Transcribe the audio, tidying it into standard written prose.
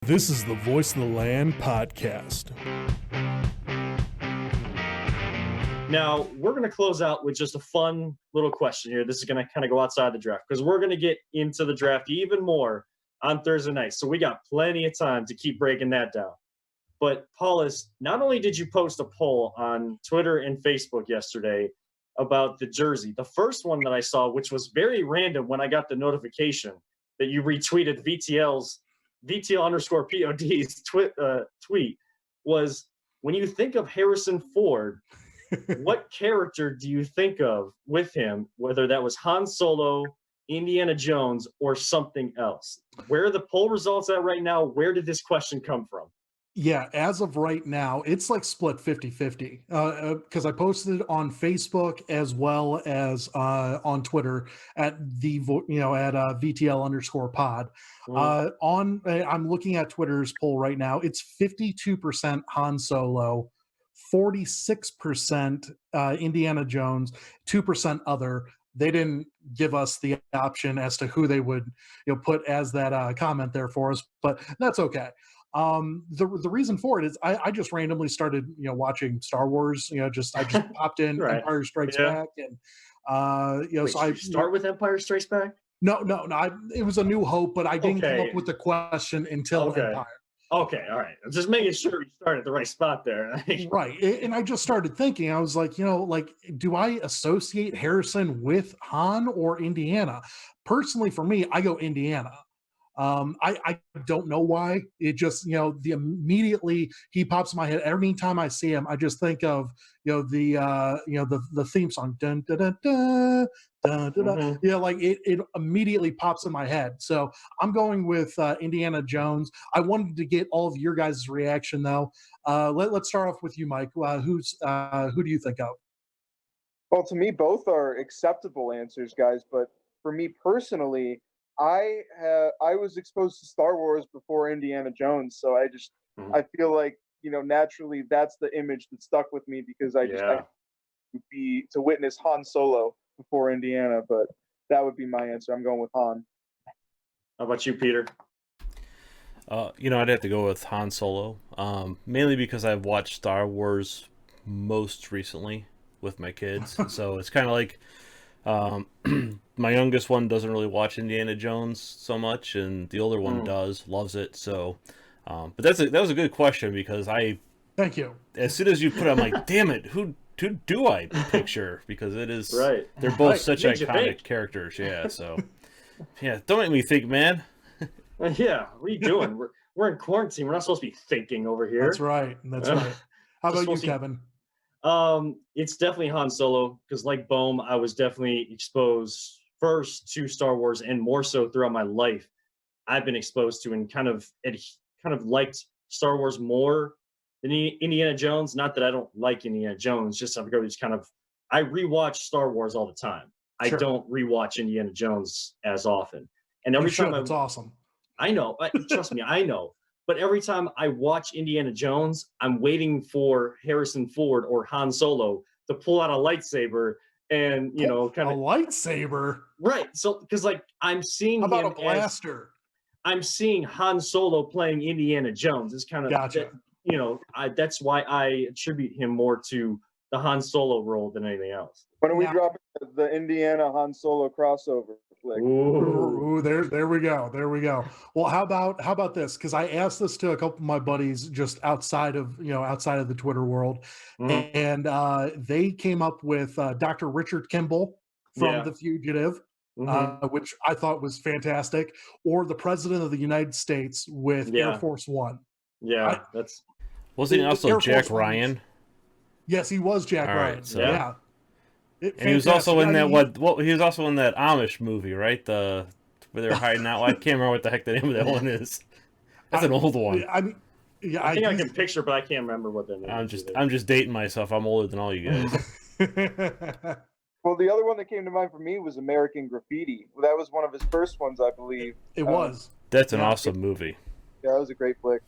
This is the Voice of the Land podcast. Now, we're going to close out with just a fun little question here. This is going to kind of go outside the draft because we're going to get into the draft even more on Thursday night. So we got plenty of time to keep breaking that down. But Paulus, not only did you post a poll on Twitter and Facebook yesterday about the jersey, the first one that I saw, which was very random when I got the notification that you retweeted VTL_POD's tweet, was when you think of Harrison Ford, what character do you think of with him, whether that was Han Solo, Indiana Jones, or something else? Where are the poll results at right now? Where did this question come from? Yeah, as of right now, it's like split 50-50 because I posted it on Facebook as well as on Twitter at VTL_pod. I'm looking at Twitter's poll right now. It's 52% Han Solo, 46% Indiana Jones, 2% other. They didn't give us the option as to who they would put as that comment there for us, but that's okay. The reason for it is I just randomly started watching Star Wars. I just popped in right. Empire Strikes Back, and Wait, so I start with Empire Strikes Back. No, it was A New Hope, but I didn't come up with the question until Empire. Okay, all right. I'm just making sure you started at the right spot there. Right, and I just started thinking. I was like, do I associate Harrison with Han or Indiana? Personally, for me, I go Indiana. I don't know why. It just, immediately he pops in my head. Every time I see him, I just think of, the theme song. Dun, dun, dun, dun, dun, dun, dun. It immediately pops in my head. So I'm going with Indiana Jones. I wanted to get all of your guys' reaction though. Let's start off with you, Mike. Who do you think of? Well, to me, both are acceptable answers, guys. But for me personally, I was exposed to Star Wars before Indiana Jones, so I feel like naturally that's the image that stuck with me because I to witness Han Solo before Indiana, but that would be my answer. I'm going with Han. How about you, Peter? I'd have to go with Han Solo, mainly because I've watched Star Wars most recently with my kids, so it's kind of like. My youngest one doesn't really watch Indiana Jones so much, and the older one loves it. So, but that was a good question because thank you. As soon as you put it, I'm like, damn it, who do I picture? Because it is right. They're both such iconic characters. Yeah. So, yeah, don't make me think, man. Yeah, what are you doing? We're in quarantine. We're not supposed to be thinking over here. That's right. How about you, Kevin? It's definitely Han Solo because, like Bohm, I was definitely exposed first to Star Wars, and more so throughout my life. I've been exposed to and kind of liked Star Wars more than Indiana Jones. Not that I don't like Indiana Jones, just I rewatch Star Wars all the time. Sure. I don't rewatch Indiana Jones as often, and every time it's awesome. I know, trust me, I know. But every time I watch Indiana Jones, I'm waiting for Harrison Ford or Han Solo to pull out a lightsaber and, kind of a lightsaber. Right. So, because I'm seeing how about a blaster? I'm seeing Han Solo playing Indiana Jones. It's kind of gotcha. That's why I attribute him more to the Han Solo role than anything else. When are we dropping the Indiana Han Solo crossover? Ooh, there we go. Well, how about this? Because I asked this to a couple of my buddies just outside of the Twitter world, and they came up with Dr. Richard Kimball from The Fugitive, which I thought was fantastic, or the President of the United States with Air Force One. Yeah, wasn't he also Jack Ryan? Yes, he was Jack Ryan. So. Yeah. And he was also in that he was also in that Amish movie, right? Where they're hiding out. I can't remember what the heck the name of that one is. That's an old one. I think I can picture, but I can't remember what the name is. I'm just dating myself. I'm older than all you guys. Well, the other one that came to mind for me was American Graffiti. Well, that was one of his first ones, I believe. It was. That's an awesome movie. Yeah, that was a great flick.